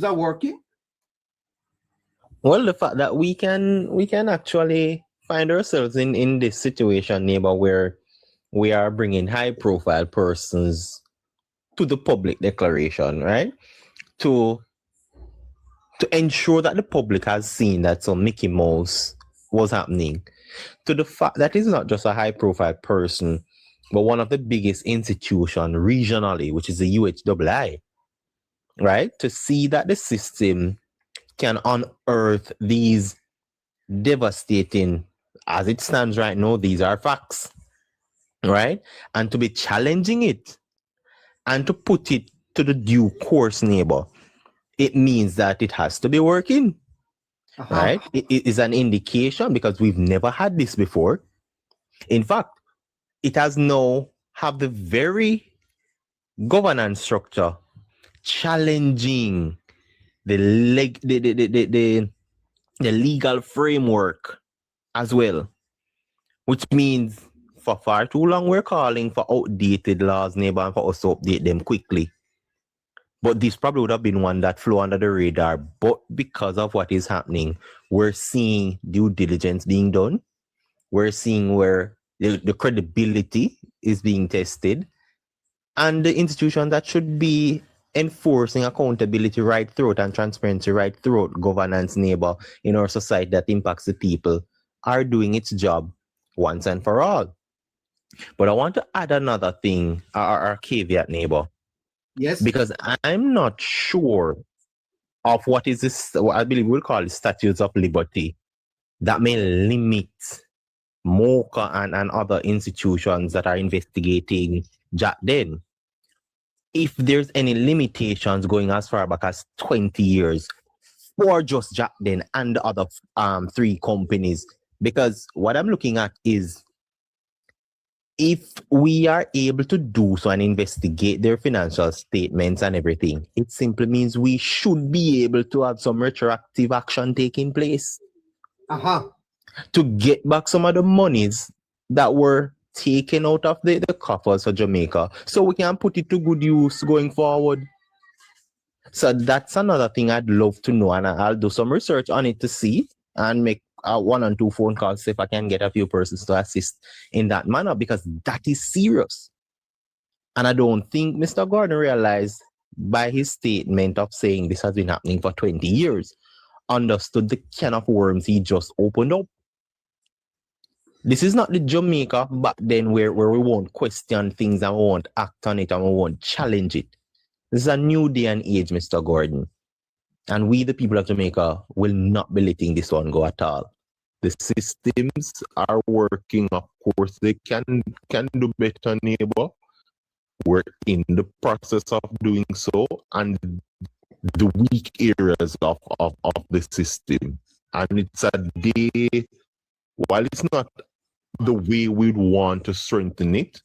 are working? Well, the fact that we can actually find ourselves in this situation, neighbor, where we are bringing high profile persons to the public declaration, right? To ensure that the public has seen that some Mickey Mouse was happening. To the fact that it's not just a high profile person, but one of the biggest institutions regionally, which is the UHII, right? To see that the system can unearth these devastating, as it stands right now, these are facts, right? And to be challenging it and to put it to the due course, neighbor, it means that it has to be working, right? It is an indication because we've never had this before. In fact, it has now have the very governance structure challenging the legal framework as well, which means for far too long we're calling for outdated laws, neighbor, and for us to update them quickly. But this probably would have been one that flew under the radar. But because of what is happening, we're seeing due diligence being done. We're seeing where the credibility is being tested. And the institution that should be enforcing accountability right throughout and transparency right throughout governance, neighbor, in our society that impacts the people are doing its job once and for all. But I want to add another thing, our caveat, neighbor. Yes. Because I'm not sure of what is this, what I believe we'll call it statutes of liberty that may limit MOCA and other institutions that are investigating Jack Den. If there's any limitations going as far back as 20 years for just Jack Den and the other three companies, because what I'm looking at is if we are able to do so and investigate their financial statements and everything, it simply means we should be able to have some retroactive action taking place to get back some of the monies that were taken out of the coffers for Jamaica so we can put it to good use going forward. So that's another thing I'd love to know, and I'll do some research on it to see and make 1 and 2 phone calls if I can get a few persons to assist in that manner, because that is serious. And I don't think Mr. Gordon realized by his statement of saying this has been happening for 20 years, understood the can of worms he just opened up. This is not the Jamaica back then where we won't question things and we won't act on it and we won't challenge it. This is a new day and age, Mr. Gordon. And we, the people of Jamaica, will not be letting this one go at all. The systems are working. Of course, they can do better, neighbor. We're in the process of doing so, and the weak areas of the system. And it's a day, while it's not the way we'd want to strengthen it,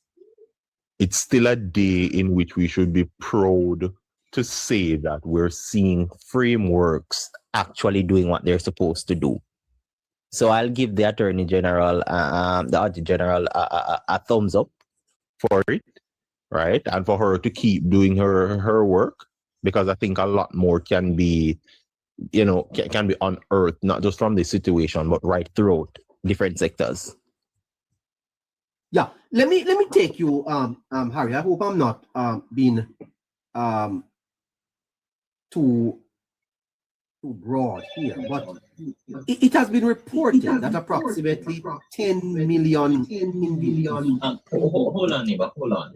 it's still a day in which we should be proud to say that we're seeing frameworks actually doing what they're supposed to do. So I'll give the Attorney General, the Auditor General, a thumbs up for it, right? And for her to keep doing her work, because I think a lot more can be, can be unearthed, not just from this situation, but right throughout different sectors. Yeah, let me take you, Harry. I hope I'm not being too broad here, but it has been reported that approximately 10 million individuals. Hold on, neighbor, hold on.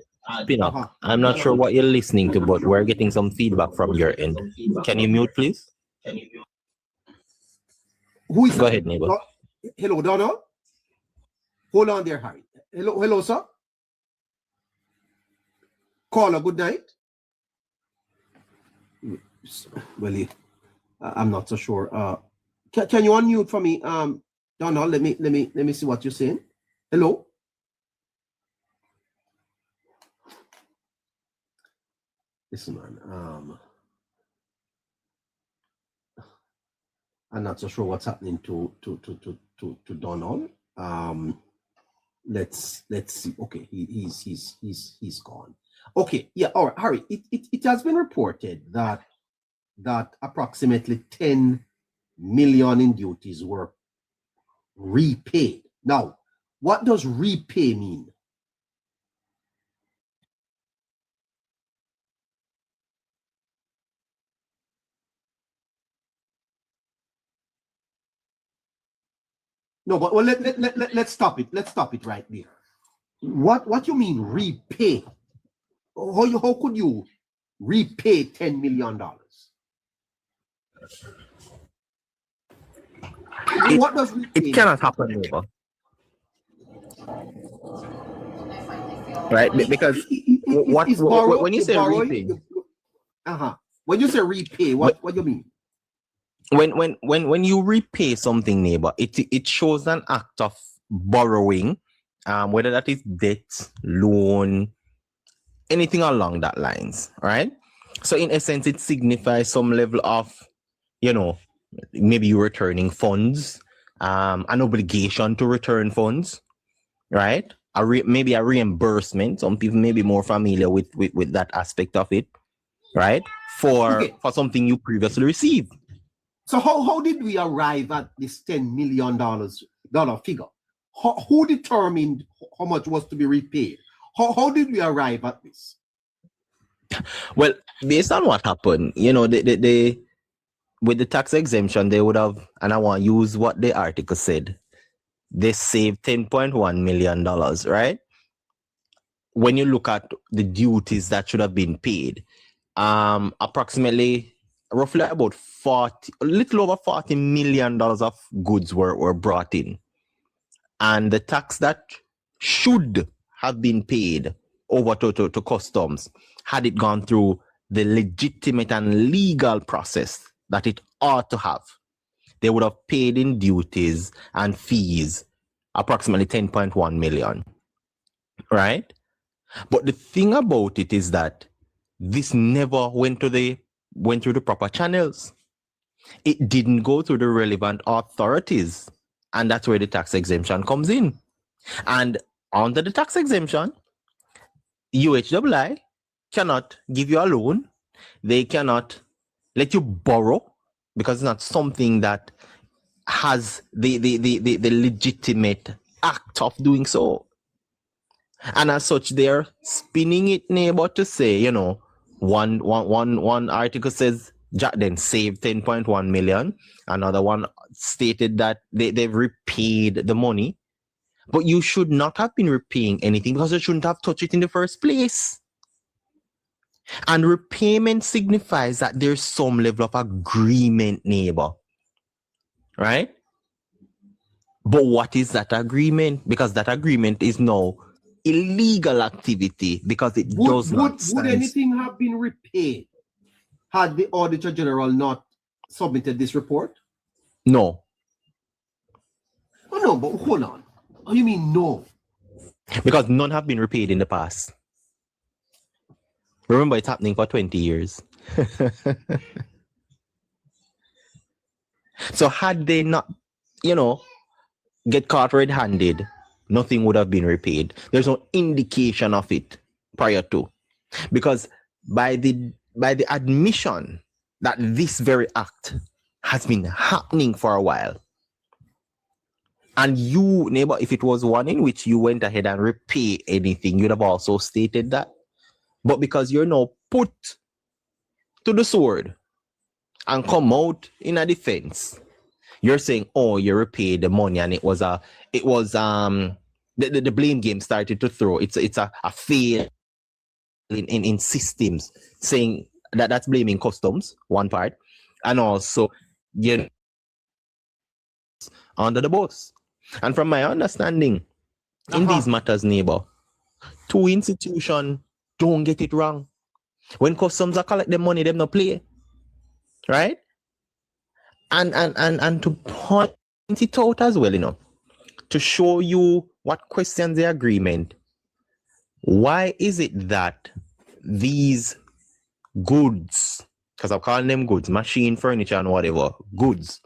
Pinnock, I'm not sure what you're listening to, but we're getting some feedback from your end. Can you mute, please? Who is Go ahead, neighbor. Hello, Donald. Hold on there, Harry. Hello, sir. Caller, good night. Well, I'm not so sure. Can you unmute for me, Donald? Let me see what you're saying. Hello. Listen, man. I'm not so sure what's happening to Donald. Let's see. Okay, he's gone. Okay, yeah. All right, Harry. It has been reported that that approximately 10 million in duties were repaid. Now, what does repay mean? No, but well, let's stop it. Let's stop it right there. What you mean repay? How could you repay $10 million? What does repay It mean? cannot happen, neighbor. Right? Because when you say repay, when you say repay, what do you mean? When you repay something, neighbor, it shows an act of borrowing, whether that is debt, loan, anything along that lines, right? So in essence, it signifies some level of, maybe you're returning funds, an obligation to return funds, right? Maybe a reimbursement. Some people may be more familiar with that aspect of it, right? For something you previously received. So how did we arrive at this $10 million figure? Who determined how much was to be repaid? How did we arrive at this? Well, based on what happened, they with the tax exemption, they would have, and I want to use what the article said, they saved $10.1 million, right? When you look at the duties that should have been paid, roughly about a little over $40 million of goods were brought in. And the tax that should have been paid over to customs, had it gone through the legitimate and legal process that it ought to have, they would have paid in duties and fees approximately 10.1 million, right? But the thing about it is that this never went through the proper channels. It didn't go through the relevant authorities, and that's where the tax exemption comes in. And under the tax exemption, UHII cannot give you a loan. They cannot let you borrow because it's not something that has the legitimate act of doing so. And as such, they're spinning it, neighbor, to say, one article says Jack then saved 10.1 million. Another one stated that they've repaid the money. But you should not have been repaying anything because you shouldn't have touched it in the first place. And repayment signifies that there's some level of agreement, neighbor. Right? But what is that agreement? Because that agreement is now illegal activity because it does not stand. Would anything have been repaid had the Auditor General not submitted this report? No. Oh, no, but hold on. Oh, you mean no? Because none have been repaid in the past. Remember, it's happening for 20 years. So had they not, get caught red-handed, nothing would have been repaid. There's no indication of it prior to. Because by the admission that this very act has been happening for a while, and you, neighbor, if it was one in which you went ahead and repay anything, you'd have also stated that. But because you're now put to the sword and come out in a defense, you're saying, oh, you repaid the money, and the blame game started to throw. It's a fail in systems, saying that's blaming customs, one part, and also under the bus. And from my understanding, in these matters, neighbor, two institutions don't get it wrong. When customs are collect the money, them not play. Right? And to point it out as well, to show you what questions the agreement. Why is it that these goods, because I'm calling them goods, machine, furniture, and whatever, goods,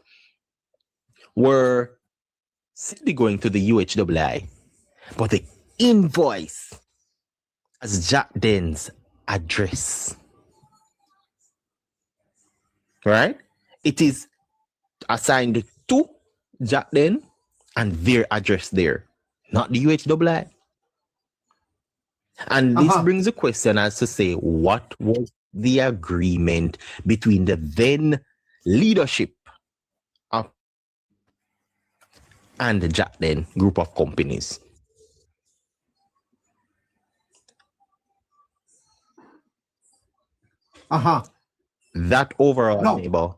were simply going to the UHII, but the invoice as Jack Den's address? right? It is assigned to Jackden and their address there, not the UHII. And this Uh-huh. brings a question as to say, what was the agreement between the then leadership of and the Jackden group of companies? Uh-huh. That overall, No. neighbor,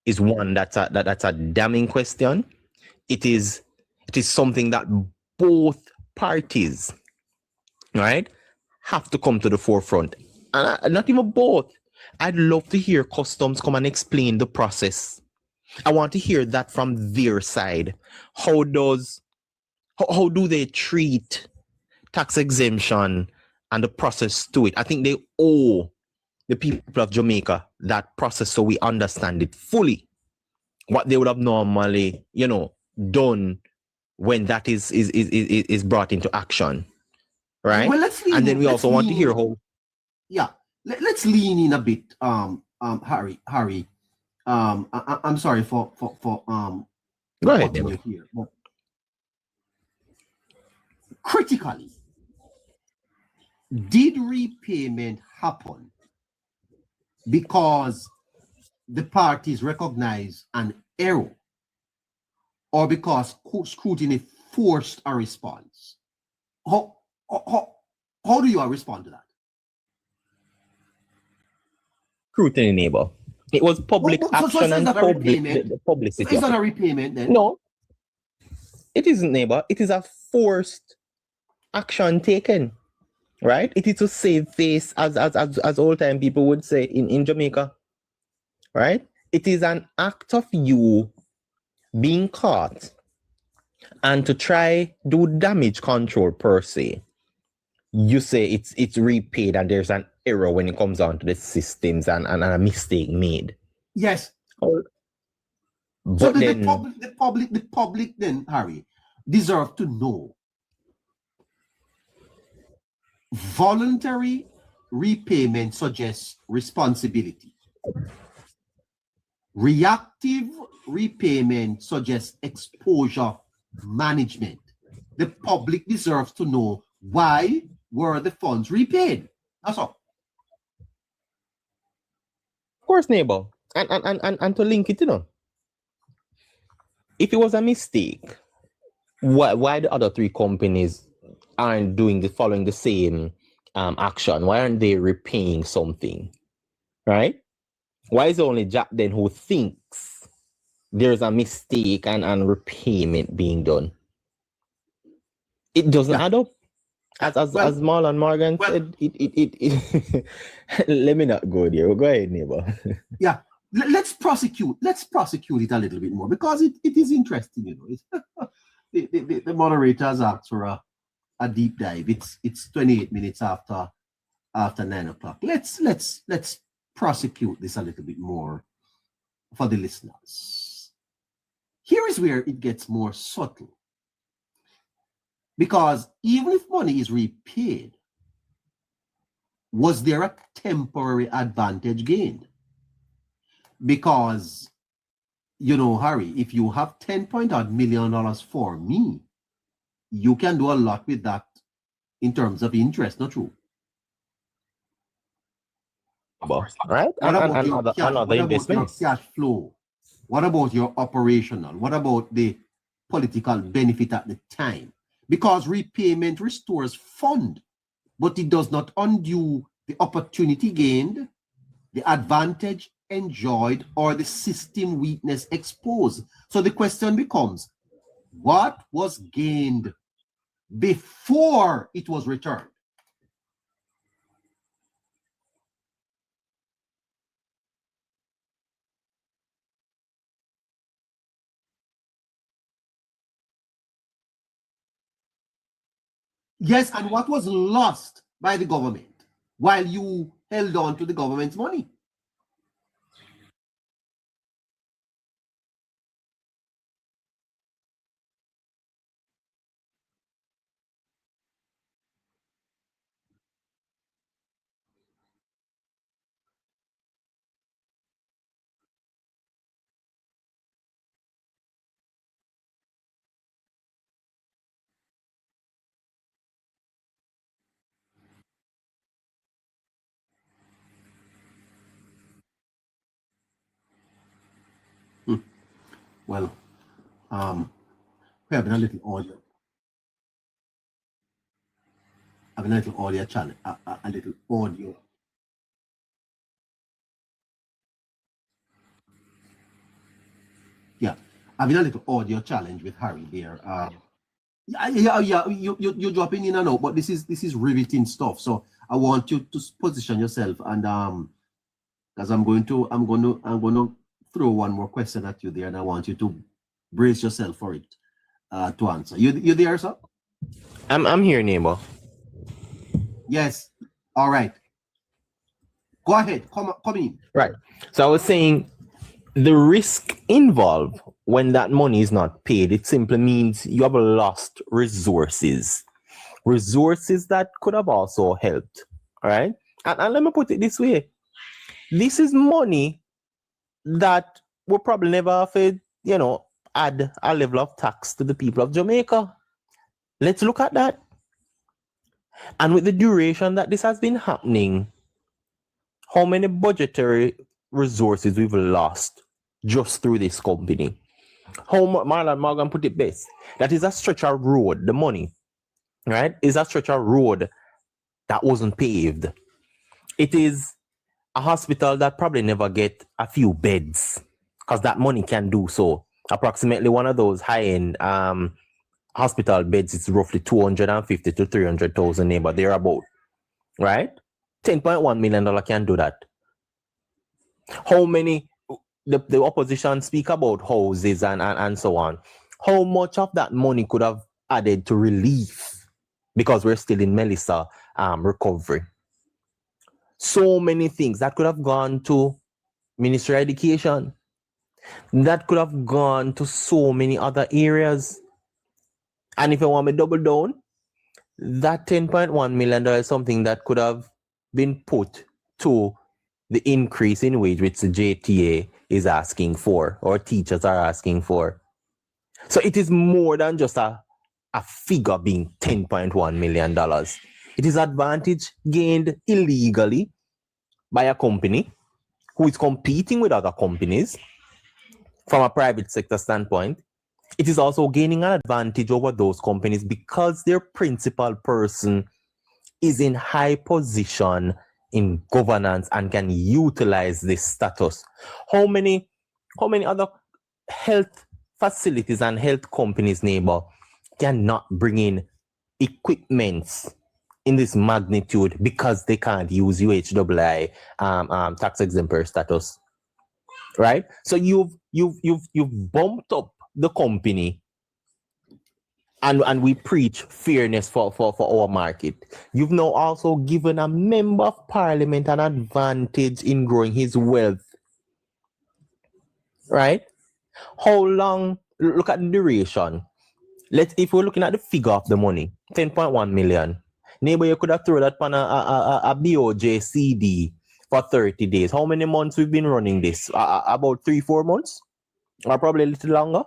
is one that's a damning question. It is something that both parties, right, have to come to the forefront. And not even both. I'd love to hear customs come and explain the process. I want to hear that from their side. How do they treat tax exemption and the process to it? I think they owe the people of Jamaica that process so we understand it fully. What they would have normally, done when that is brought into action, right? Well, let's lean And then in. we Let's also want to lean hear in. how. Yeah. Let's lean in a bit, Harry. I'm sorry for Go ahead, cutting neighbor. you here. But critically, did repayment happen because the parties recognize an error or because scrutiny forced a response? How, how do you respond to that? Scrutiny, neighbor. It was public So action it's and not a repayment. the publicity It's of not it. a repayment then. No, it isn't, neighbor. It is a forced action taken, right? It is to save face, as old time people would say in Jamaica, right? It is an act of you being caught and to try do damage control per se. You say it's repaid and there's an error when it comes down to the systems and a mistake made. Yes. But So then the public then, Harry, deserve to know. Voluntary repayment suggests responsibility. Reactive repayment suggests exposure management. The public deserves to know why were the funds repaid. That's all. of course, neighbor. And to link it, if it was a mistake, why the other three companies aren't following the same action? Why aren't they repaying something? Right? Why is it only Jack then who thinks there's a mistake and repayment being done? It doesn't add up. As Marlon Morgan said, it let me not go there. Go ahead, neighbor. Yeah. Let's prosecute it a little bit more because it is interesting, the moderators asked for a deep dive. It's 28 minutes after 9 o'clock. Let's prosecute this a little bit more for the listeners. Here is where it gets more subtle. Because even if money is repaid, was there a temporary advantage gained? Because, Harry, if you have $10 million for me, you can do a lot with that in terms of interest, not true? Right? What about your investments? cash flow? What about your operational? What about the political benefit at the time? Because repayment restores fund, but it does not undo the opportunity gained, the advantage enjoyed, or the system weakness exposed. So the question becomes, what was gained before it was returned? Yes, and what was lost by the government while you held on to the government's money? Well, we're having a little audio. Having a little audio challenge, a little audio. Yeah, having a little audio challenge with Harry there. Yeah. You're dropping in and out, but this is riveting stuff. So I want you to position yourself, and because I'm going to throw one more question at you there, and I want you to brace yourself for it to answer. You there, sir? I'm here, neighbor. Yes. All right. Go ahead. Come in. Right. So I was saying the risk involved when that money is not paid, it simply means you have lost resources. Resources that could have also helped. All right. And let me put it this way. This is money that will probably never have, add a level of tax to the people of Jamaica. Let's look at that. And with the duration that this has been happening, how many budgetary resources we've lost just through this company? How Marlon Morgan put it best, that is a stretch of road, the money, right, is a stretch of road that wasn't paved. It is a hospital that probably never get a few beds because that money can do so. Approximately one of those high-end hospital beds is roughly 250 to 300,000 neighbor, thereabout, right? $10.1 million can do that. How many, the opposition speak about houses and so on. How much of that money could have added to relief because we're still in Melissa recovery? So many things that could have gone to Ministry of Education. That could have gone to so many other areas. And if you want me to double down, that $10.1 million is something that could have been put to the increase in wage which the JTA is asking for, or teachers are asking for. So it is more than just a figure being $10.1 million. It is advantage gained illegally by a company who is competing with other companies from a private sector standpoint. It is also gaining an advantage over those companies because their principal person is in high position in governance and can utilize this status. How many other health facilities and health companies, neighbor, cannot bring in equipments in this magnitude because they can't use UHII tax exemplary status, right? So you've bumped up the company, and we preach fairness for our market. You've now also given a member of parliament an advantage in growing his wealth, right? How long? Look at the duration. If we're looking at the figure of the money, 10.1 million. Neighbor, you could have thrown that on a BOJ CD for 30 days. How many months we've been running this? About 3-4 months, or probably a little longer.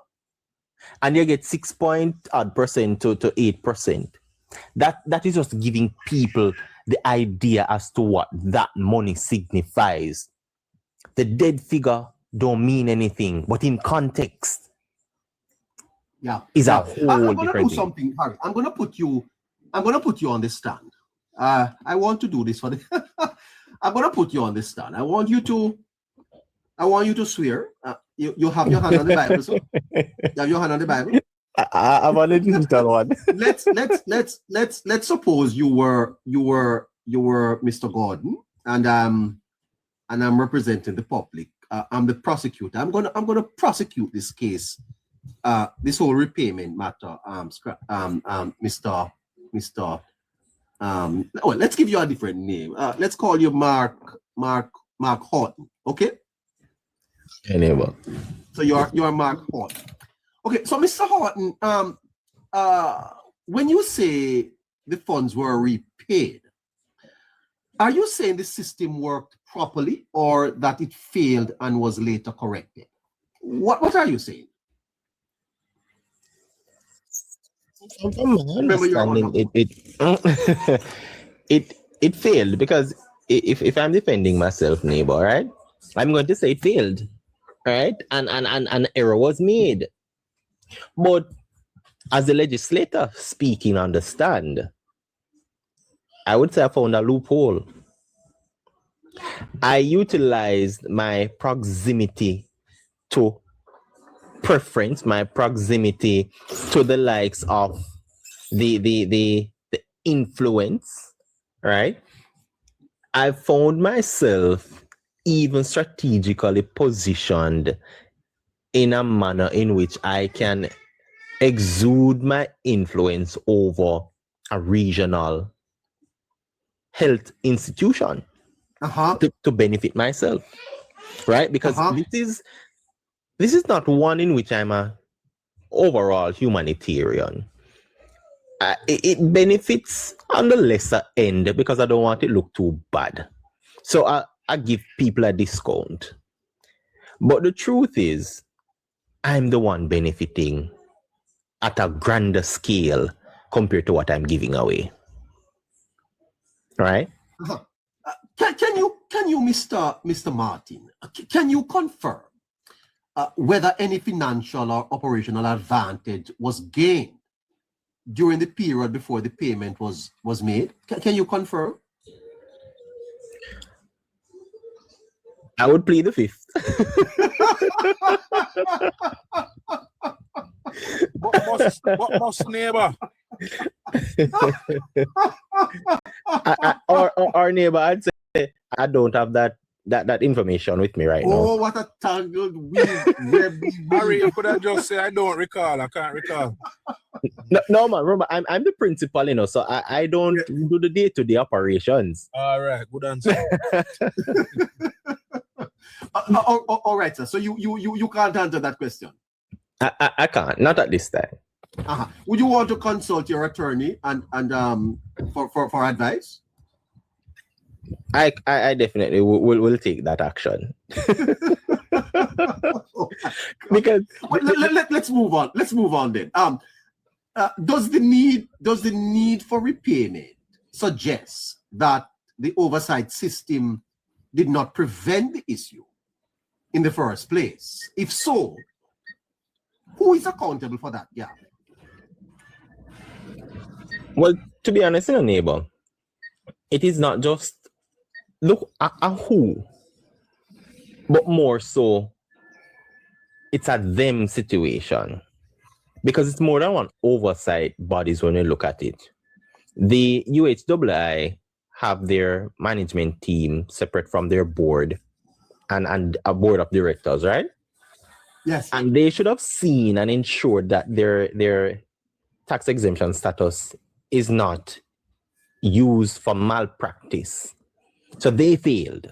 And you get 6% to 8%. That is just giving people the idea as to what that money signifies. The dead figure don't mean anything, but in context, is a whole I'm gonna different do thing. something, Harry. I'm gonna put you on the stand. I want to do this for the I'm gonna put you on the stand. I want you to swear. You have your hand on the Bible, so you have your hand on the Bible. I'm on the digital one. Let's suppose you were Mr. Gordon, and I'm representing the public. I'm the prosecutor. I'm gonna prosecute this case, this whole repayment matter. Mr. Well, let's give you a different name. Let's call you Mark Horton. Okay. Anyway. So you're Mark Horton. Okay, so Mr. Horton, when you say the funds were repaid, are you saying the system worked properly or that it failed and was later corrected? What are you saying? From my understanding, it failed because if I'm defending myself, neighbor, right? I'm going to say it failed. right? And an error was made. But as the legislator speaking on the stand, I would say I found a loophole. I utilized my proximity to preference, my proximity to the likes of the influence, right? I found myself even strategically positioned in a manner in which I can exude my influence over a regional health institution to benefit myself, right? Because this is not one in which I'm a overall humanitarian. It benefits on the lesser end because I don't want it to look too bad. So I give people a discount. But the truth is, I'm the one benefiting at a grander scale compared to what I'm giving away. Right? Can you, Mr. Martin, can you confirm whether any financial or operational advantage was gained during the period before the payment was made? Can you confirm? I would plead the fifth. What must neighbor? Our neighbor, I'd say I don't have that information with me right now. Oh, what a tangled web. Harry, you could have just say I don't recall. I can't recall. No, man. Remember, I'm the principal, you know, so I don't do the day-to-day operations. All right, good answer. All right, sir. So you can't answer that question. I can't. Not at this time. Would you want to consult your attorney and for advice? I definitely will take that action. Because let's move on. Let's move on then. Does the need for repayment suggest that the oversight system did not prevent the issue in the first place? If so, who is accountable for that gap? Well, to be honest, in a neighbor, it is not just look at who, but more so, it's a them situation. Because it's more than one oversight bodies when you look at it. The UHII have their management team separate from their board and a board of directors, right? Yes. And they should have seen and ensured that their tax exemption status is not used for malpractice. So they failed.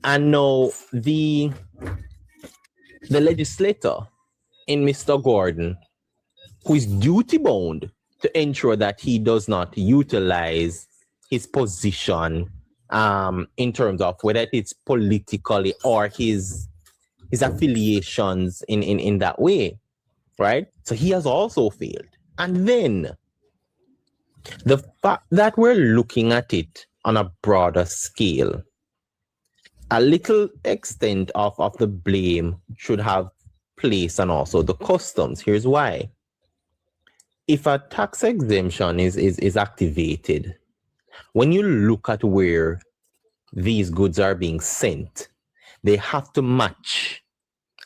And now the legislator in Mr. Gordon, who is duty bound to ensure that he does not utilize his position in terms of whether it's politically or his affiliations in that way, right? So he has also failed. And then the fact that we're looking at it on a broader scale, a little extent of the blame should have place and also the customs. Here's why. If a tax exemption is activated, when you look at where these goods are being sent, they have to match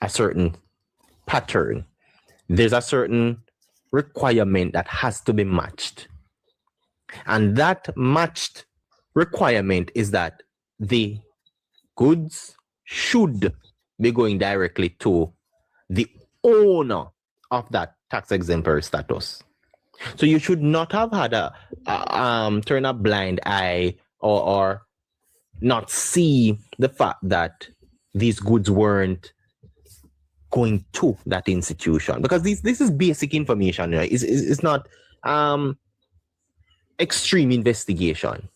a certain pattern. There's a certain requirement that has to be matched. And that matched requirement is that the goods should be going directly to the owner of that tax exemplary status. So you should not have had a turn a blind eye or not see the fact that these goods weren't going to that institution, because this is basic information, right? It's not extreme investigation.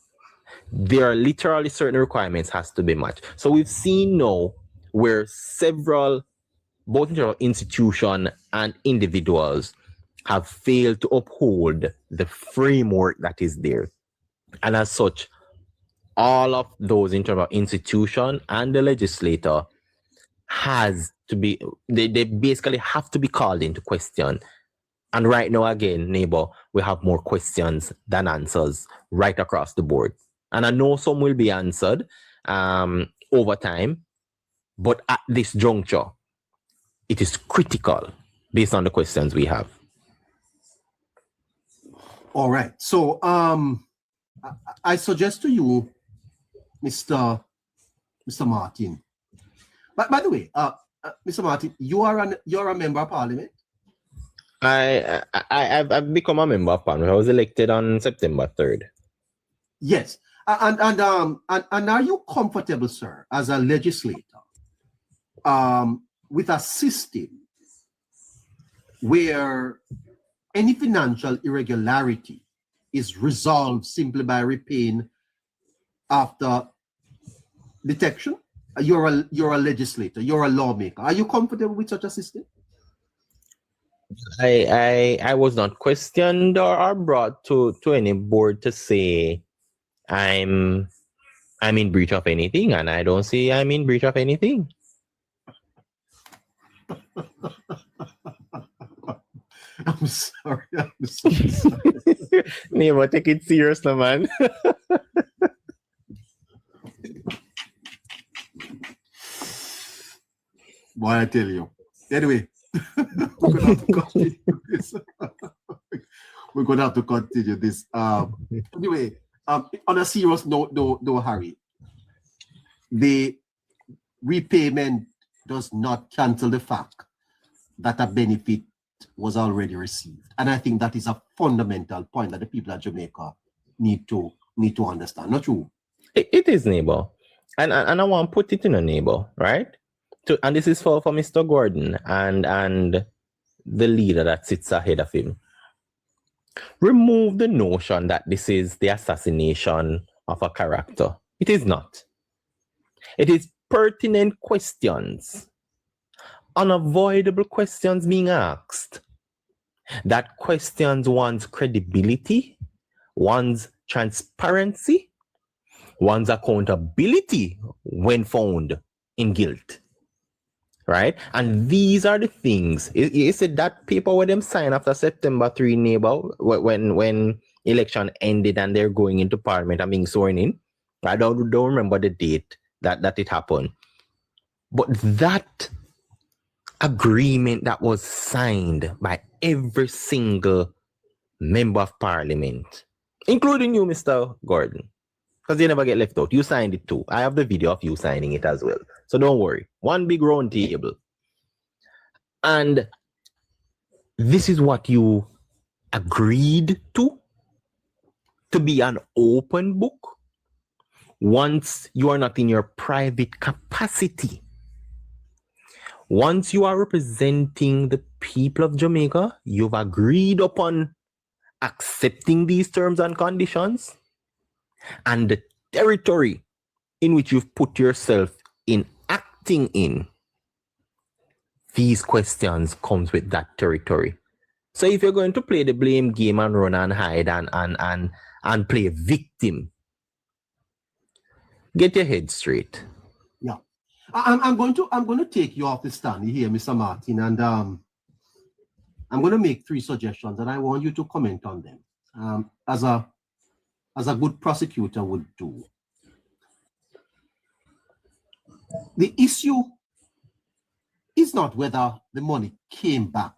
There are literally certain requirements has to be matched. So we've seen now where several, both institution and individuals, have failed to uphold the framework that is there. And as such, all of those in terms of institution and the legislator has to be, they basically have to be called into question. And right now, again, neighbor, we have more questions than answers right across the board. And I know some will be answered over time, but at this juncture, it is critical based on the questions we have. All right. So I suggest to you, Mr. Martin. But by the way, Mr. Martin, you're a member of parliament? I've become a member of parliament. I was elected on September 3rd. Yes. And are you comfortable, sir, as a legislator, with a system where any financial irregularity is resolved simply by repaying after detection? You're a legislator, you're a lawmaker. Are you comfortable with such a system? I was not questioned or brought to any board to say I'm in breach of anything, and I don't see I'm in breach of anything. I'm sorry. I'm so sorry. Neighbor, take it serious, no, man. Boy, I tell you. Anyway, we're gonna have to continue this. We're gonna have to continue this. Anyway, on a serious note, though, Harry, the repayment does not cancel the fact that a benefit was already received, and I think that is a fundamental point that the people of Jamaica need to understand. Not true? It is, neighbor, and I want to put it in a neighbor, right? And this is for Mr. Gordon and the leader that sits ahead of him. Remove the notion that this is the assassination of a character. It is not. It is pertinent questions, unavoidable questions being asked, that questions one's credibility, one's transparency, one's accountability when found in guilt. Right? And these are the things. You said that paper where them sign after September 3, neighbor, when election ended and they're going into parliament and being sworn in. I don't remember the date that it happened. But that agreement that was signed by every single member of parliament, including you, Mr. Gordon, because you never get left out. You signed it too. I have the video of you signing it as well. So don't worry. One big round table. And this is what you agreed to be an open book once you are not in your private capacity. Once you are representing the people of Jamaica, you've agreed upon accepting these terms and conditions, and the territory in which you've put yourself in acting in, these questions comes with that territory. So if you're going to play the blame game and run and hide and play victim, get your head straight. Yeah. I'm going to take you off the stand here, Mr. Martin, and I'm going to make 3 suggestions, and I want you to comment on them as a good prosecutor would do. The issue is not whether the money came back.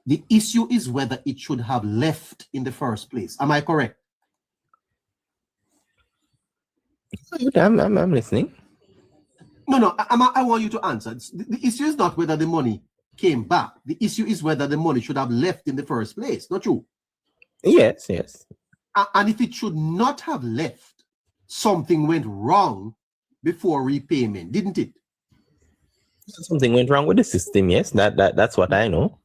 The issue is whether it should have left in the first place. Am I correct? I'm listening. No, I want you to answer. The issue is not whether the money came back. The issue is whether the money should have left in the first place. Not true? Yes. And if it should not have left, something went wrong before repayment, didn't it? Something went wrong with the system, yes. That's what I know.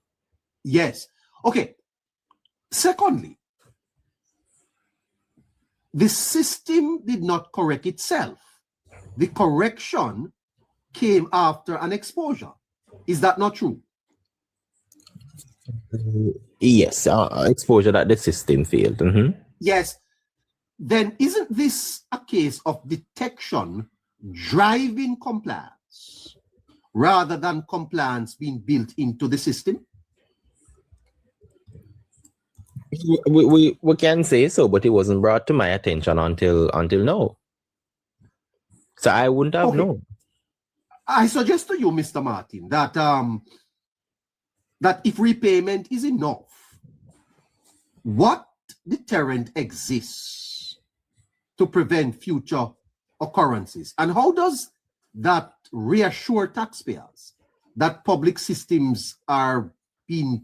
Yes. Okay. Secondly, the system did not correct itself. The correction came after an exposure. Is that not true? Yes, exposure that the system failed. Mm-hmm. Yes. Then isn't this a case of detection driving compliance? compliance rather than compliance being built into the system? We can say so, but it wasn't brought to my attention until now. So I wouldn't have known. I suggest to you, Mr. Martin, that that if repayment is enough, what deterrent exists to prevent future occurrences? And how does that reassure taxpayers that public systems are being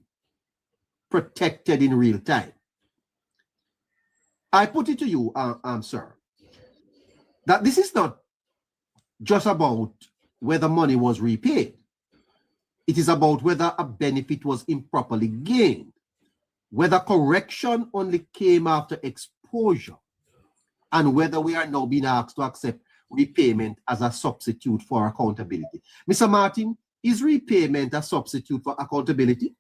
protected in real time? I put it to you, sir, that this is not just about whether money was repaid. It is about whether a benefit was improperly gained, whether correction only came after exposure, and whether we are now being asked to accept repayment as a substitute for accountability. Mr. Martin, is repayment a substitute for accountability?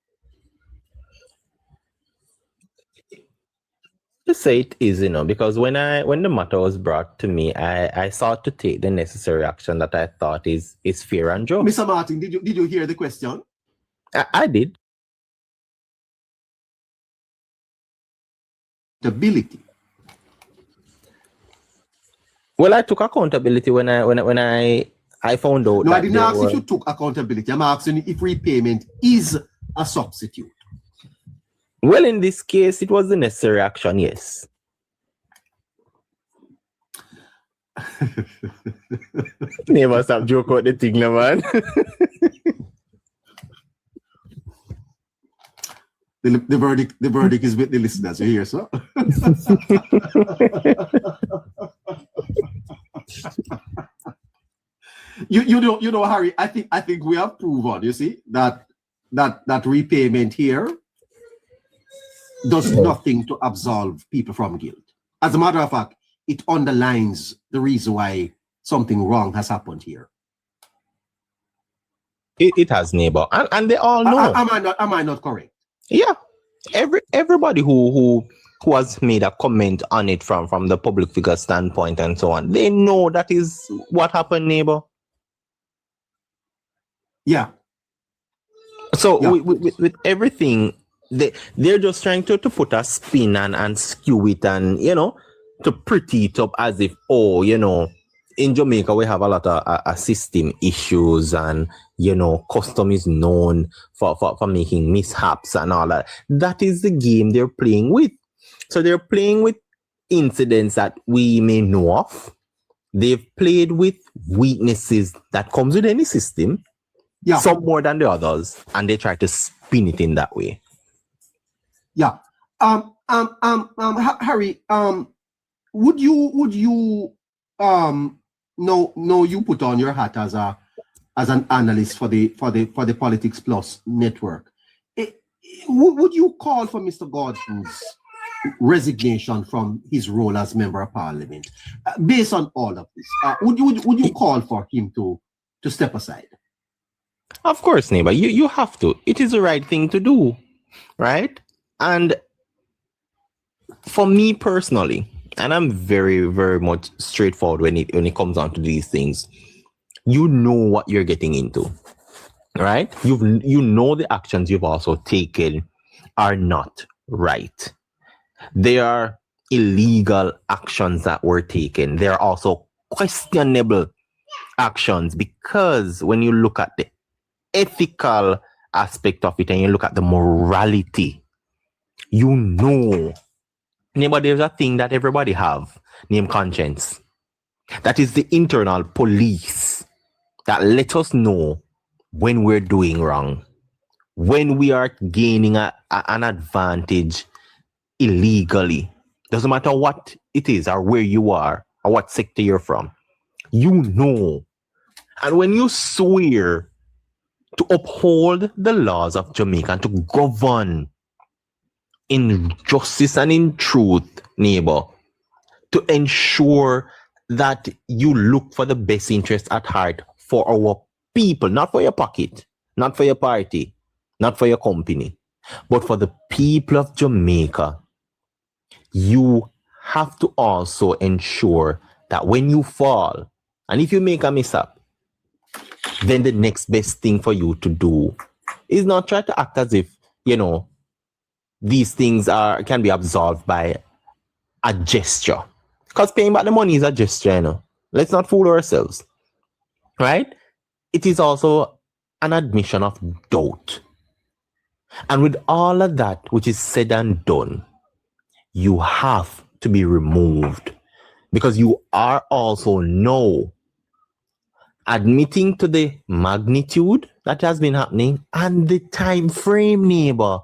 To say it is, because when the matter was brought to me, I sought to take the necessary action that I thought is fair and just. Mr. Martin, did you hear the question? I did. Accountability. Well, I took accountability when I found out. No, I didn't ask if you took accountability. I'm asking if repayment is a substitute. Well, in this case, it was the necessary action, yes. Never stop joke out the thing, man. The verdict is with the listeners. You hear, sir? you know, Harry. I think we have proven. You see that repayment here does nothing to absolve people from guilt. As a matter of fact, it underlines the reason why something wrong has happened here. It has, neighbor, and they all know. Am I not correct? Yeah, everybody who has made a comment on it from the public figure standpoint and so on, they know that is what happened, neighbor. Yeah. So Yeah. with everything, they're just trying to put a spin and skew it and, to pretty it up as if, in Jamaica, we have a lot of system issues and, custom is known for making mishaps and all that. That is the game they're playing with. So they're playing with incidents that we may know of. They've played with weaknesses that comes with any system, some more than the others, and they try to spin it in that way. Yeah. Harry, would you no, you put on your hat as an analyst for the Politics Plus network. Would you call for Mr. Gordon's resignation from his role as member of parliament based on all of this? Would you call for him to step aside? Of course, neighbor. You have to. It is the right thing to do, right? And for me personally, and I'm very, very much straightforward when it comes down to these things, you know what you're getting into, right? You know the actions you've also taken are not right. They are illegal actions that were taken. They are also questionable actions, because when you look at the ethical aspect of it and you look at the morality, you know, neighbor, there's a thing that everybody have named conscience. That is the internal police that let us know when we're doing wrong, when we are gaining an advantage illegally. Doesn't matter what it is or where you are or what sector you're from. You know. And when you swear to uphold the laws of Jamaica and to govern in justice and in truth, neighbor, to ensure that you look for the best interest at heart for our people, not for your pocket, not for your party, not for your company, but for the people of Jamaica, you have to also ensure that when you fall, and if you make a mishap, then the next best thing for you to do is not try to act as if, these things can be absolved by a gesture. Because paying back the money is a gesture, Let's not fool ourselves. Right? It is also an admission of doubt. And with all of that which is said and done, you have to be removed. Because you are also now admitting to the magnitude that has been happening and the time frame, neighbor.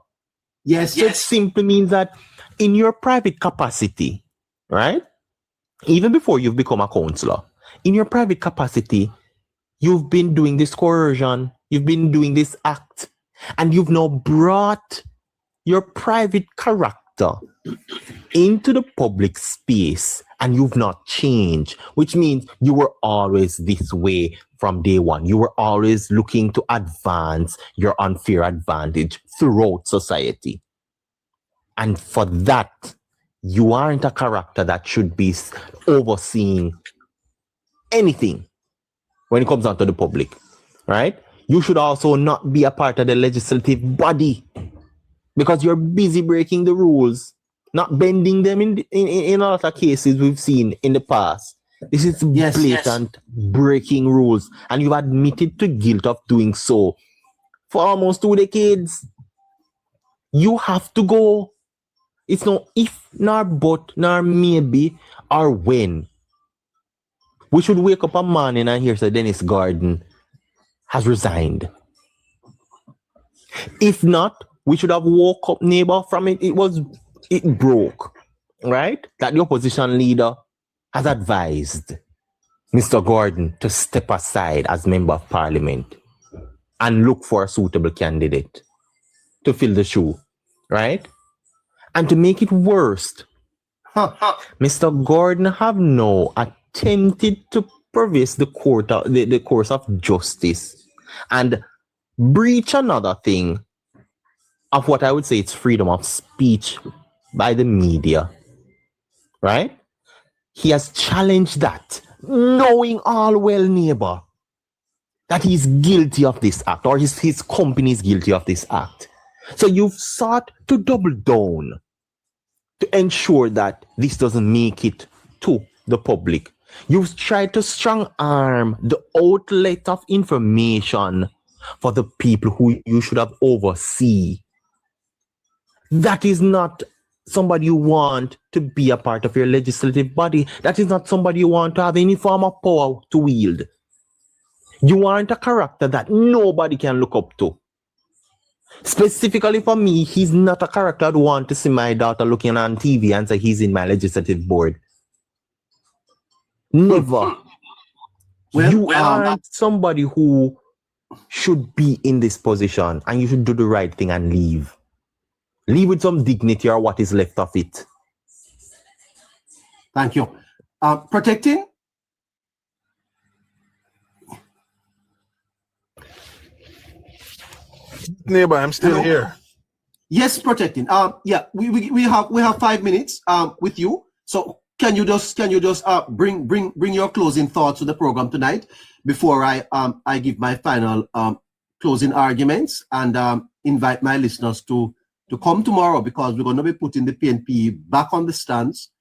Yes, So it simply means that in your private capacity, right? Even before you've become a counselor, in your private capacity, you've been doing this coercion, you've been doing this act, and you've now brought your private character into the public space, and you've not changed, which means you were always this way from day one. You were always looking to advance your unfair advantage throughout society. And for that, you aren't a character that should be overseeing anything when it comes down to the public, right? You should also not be a part of the legislative body because you're busy breaking the rules, not bending them in a lot of cases we've seen in the past. This is blatant breaking rules, and you've admitted to guilt of doing so for almost 2 decades. You have to go. It's no if, nor but, nor maybe, or when. We should wake up a morning and hear that Dennis Gordon has resigned. If not, we should have woke up, neighbor, from it. It broke, right? That the opposition leader has advised Mr. Gordon to step aside as member of parliament and look for a suitable candidate to fill the shoe, right? And to make it worse, Mr. Gordon have now attempted to perverse the course of justice and breach another thing of what I would say it's freedom of speech by the media, right? He has challenged that, knowing all well, neighbor, that he's guilty of this act, or his company is guilty of this act. So you've sought to double down to ensure that this doesn't make it to the public. You've tried to strong arm the outlet of information for the people who you should have oversee. That is not somebody you want to be a part of your legislative body. That is not somebody you want to have any form of power to wield. You aren't a character that nobody can look up to. Specifically for me, he's not a character I'd want to see my daughter looking on TV and say he's in my legislative board. Never. You aren't somebody who should be in this position, and you should do the right thing and leave. Leave with some dignity or what is left of it. Thank you. Protecting? Neighbor, I'm still here. Yes, protecting. Yeah, we have 5 minutes with you. So can you just bring your closing thoughts to the program tonight before I give my final closing arguments and invite my listeners to come tomorrow, because we're going to be putting the PNP back on the stands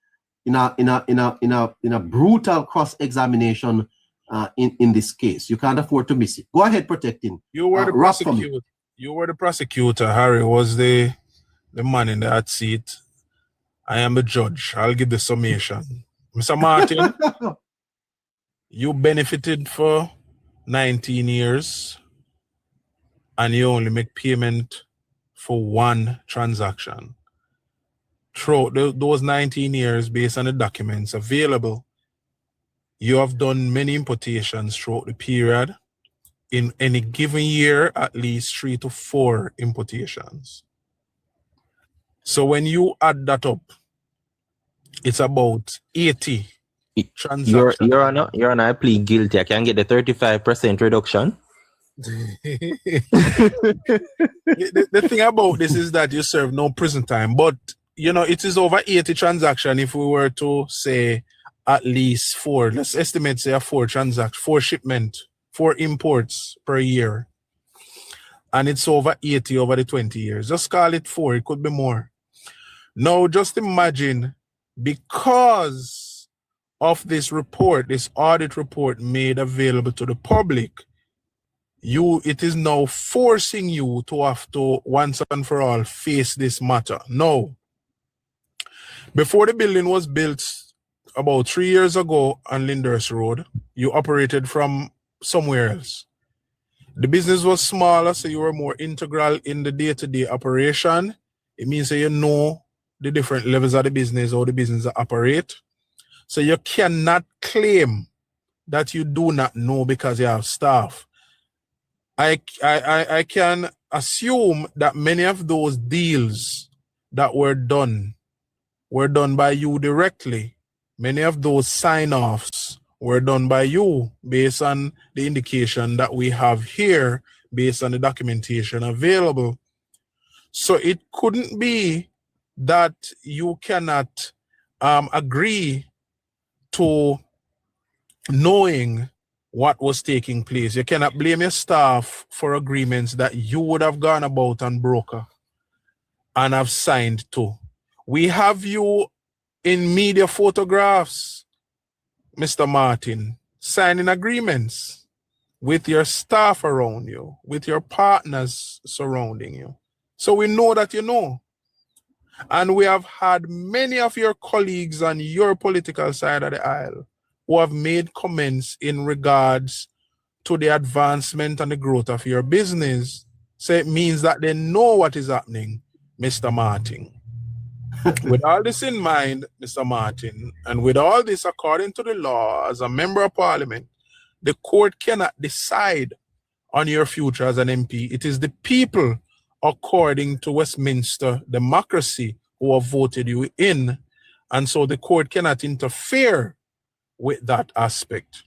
in a brutal cross-examination in this case. You can't afford to miss it. Go ahead, protecting. You were the prosecutor. You were the prosecutor. Harry was the man in the hot seat. I am the judge. I'll give the summation. Mr. Martin, you benefited for 19 years and you only make payment for one transaction. Throughout those 19 years, based on the documents available, you have done many importations throughout the period. In any given year, at least 3 to 4 importations. So when you add that up, it's about 80 transactions. Your Honor, I plead guilty. I can get the 35% reduction. The thing about this is that you serve no prison time, but it is over 80 transactions. If we were to say at least 4, let's estimate say a 4 shipment for imports per year. And it's over 80 over the 20 years. Just call it 4, it could be more. Now, just imagine, because of this report, this audit report made available to the public, it is now forcing you to have to once and for all face this matter. No. Before the building was built about 3 years ago on Lyndhurst Road, you operated from somewhere else. The business was smaller, so you were more integral in the day-to-day operation. It means that you know the different levels of the business, how the business operate. So you cannot claim that you do not know because you have staff. I can assume that many of those deals that were done by you directly. Many of those sign-offs were done by you based on the indication that we have here, based on the documentation available. So it couldn't be that you cannot agree to knowing what was taking place. You cannot blame your staff for agreements that you would have gone about and broker and have signed to. We have you in media photographs, Mr. Martin, signing agreements with your staff around you, with your partners surrounding you. So we know that you know. And we have had many of your colleagues on your political side of the aisle who have made comments in regards to the advancement and the growth of your business. So it means that they know what is happening, Mr. Martin. With all this in mind, Mr. Martin, and with all this according to the law, as a member of parliament, the court cannot decide on your future as an MP. It is the people, according to Westminster democracy, who have voted you in. And so the court cannot interfere with that aspect.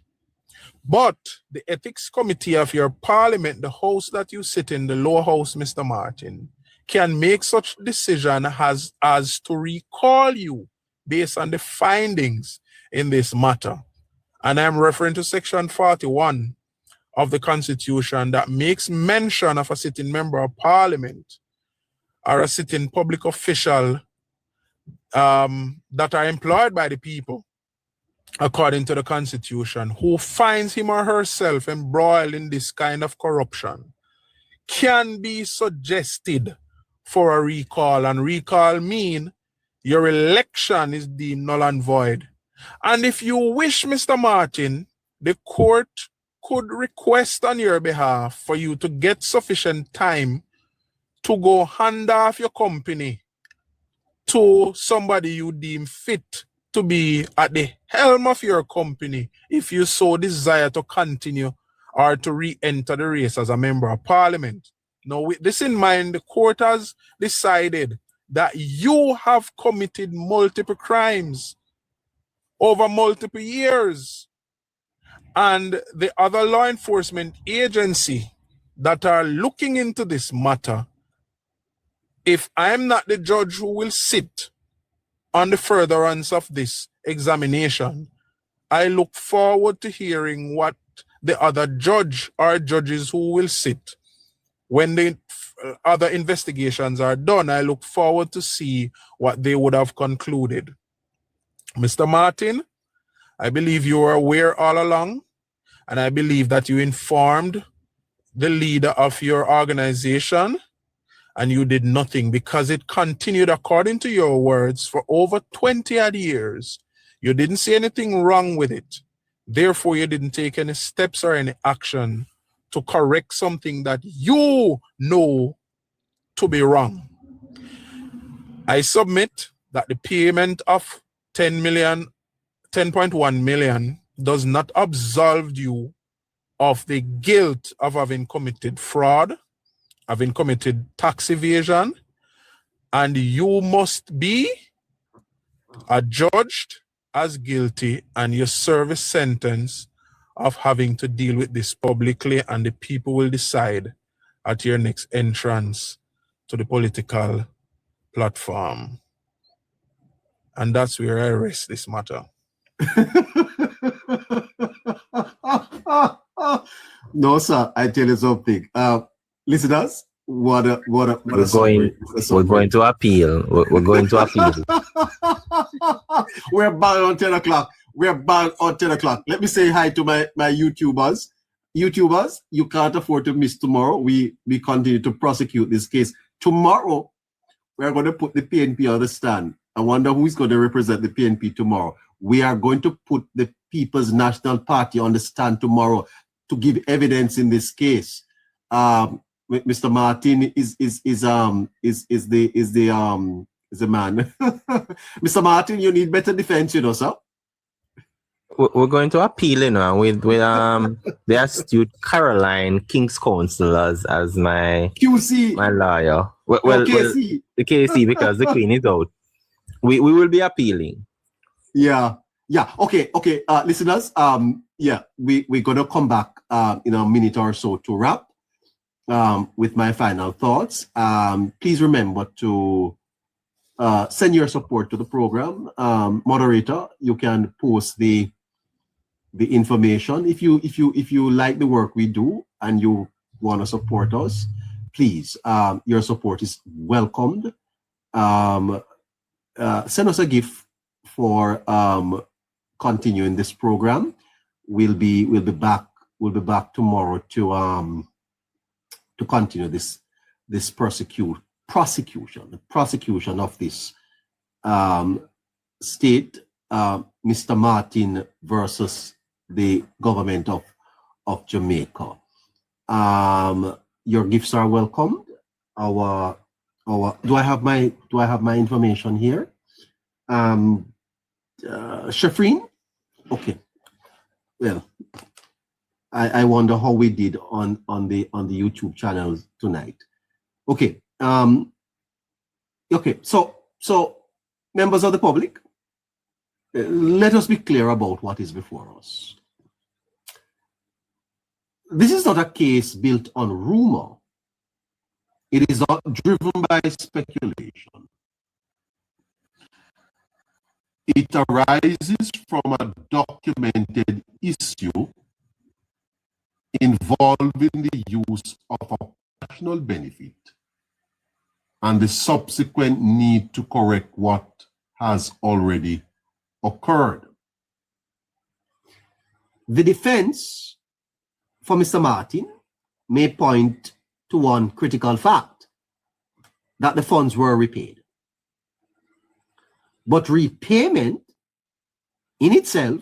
But the ethics committee of your parliament, the house that you sit in, the lower house, Mr. Martin, can make such decision as to recall you based on the findings in this matter. And I'm referring to section 41 of the Constitution that makes mention of a sitting member of parliament or a sitting public official that are employed by the people, according to the Constitution, who finds him or herself embroiled in this kind of corruption, can be suggested for a recall. And recall mean your election is deemed null and void. And if you wish, Mr. Martin, the court could request on your behalf for you to get sufficient time to go hand off your company to somebody you deem fit to be at the helm of your company, if you so desire to continue or to re-enter the race as a member of parliament. Now, with this in mind, the court has decided that you have committed multiple crimes over multiple years. And the other law enforcement agency that are looking into this matter, if I'm not the judge who will sit on the furtherance of this examination, I look forward to hearing what the other judge or judges who will sit when the other investigations are done. I look forward to see what they would have concluded. Mr. Martin, I believe you were aware all along, and I believe that you informed the leader of your organization, and you did nothing because it continued, according to your words, for over 20 odd years. You didn't see anything wrong with it. Therefore, you didn't take any steps or any action to correct something that you know to be wrong. I submit that the payment of 10.1 million does not absolve you of the guilt of having committed fraud, having committed tax evasion, and you must be adjudged as guilty and your service sentence of having to deal with this publicly, and the people will decide at your next entrance to the political platform. And that's where I rest this matter. No, sir. I tell you something. Listeners, what a We're summary. We're going to appeal. We're going to appeal. We're bound on 10 o'clock. We're bound on 10 o'clock. Let me say hi to my YouTubers. YouTubers, you can't afford to miss tomorrow. We continue to prosecute this case. Tomorrow, we're going to put the PNP on the stand. I wonder who's going to represent the PNP tomorrow. We are going to put the People's National Party on the stand tomorrow to give evidence in this case. Mr. Martin is the man. Mr. Martin, you need better defense, you know, sir. We're going to appeal, you know, with the astute Caroline King's Counsel as my QC. my lawyer. Well, KC. the KC, because the Queen is out. We will be appealing. Yeah. Okay. Listeners, we're gonna come back in a minute or so to wrap with my final thoughts. Please remember to send your support to the program. Moderator, you can post the information. If you like the work we do and you want to support us, please, your support is welcomed. Send us a gift for continuing this program. We'll be back tomorrow to continue this prosecution of this state, Mr. Martin versus the government of Jamaica. Your gifts are welcomed. Do I have my information here? Shafreen? Okay. Well, I wonder how we did on the YouTube channel tonight. Okay. Okay. So members of the public, let us be clear about what is before us. This is not a case built on rumor. It is not driven by speculation. It arises from a documented issue involving the use of a national benefit and the subsequent need to correct what has already occurred. The defense for Mr. Martin may point to one critical fact, that the funds were repaid. But repayment in itself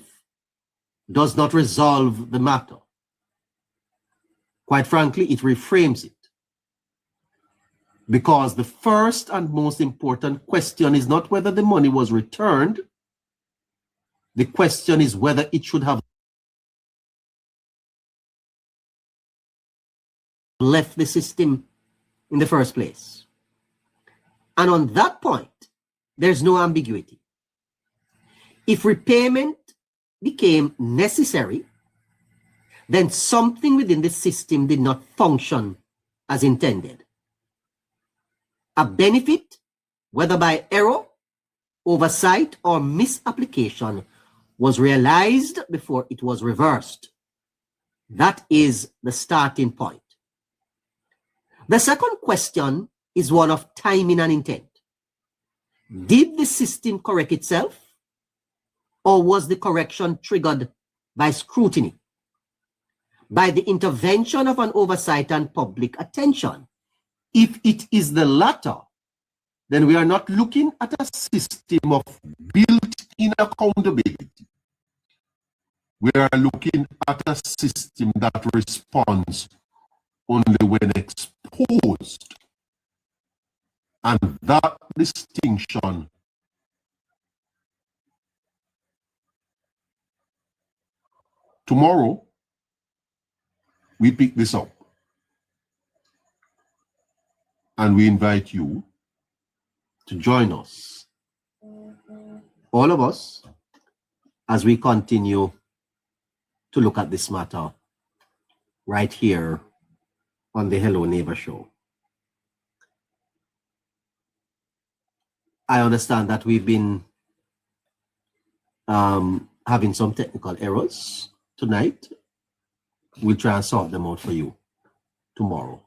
does not resolve the matter. Quite frankly, it reframes it. Because the first and most important question is not whether the money was returned. The question is whether it should have left the system in the first place. And on that point, there's no ambiguity. If repayment became necessary, then something within the system did not function as intended. A benefit, whether by error, oversight, or misapplication, was realized before it was reversed. That is the starting point. The second question is one of timing and intent. Did the system correct itself, or was the correction triggered by scrutiny, by the intervention of an oversight and public attention? If it is the latter, then we are not looking at a system of built-in accountability. We are looking at a system that responds only when exposed. And that distinction tomorrow, we pick this up. And we invite you to join us, all of us, as we continue to look at this matter right here on the Hello Neighbor Show. I understand that we've been having some technical errors tonight. We'll try and sort them out for you tomorrow.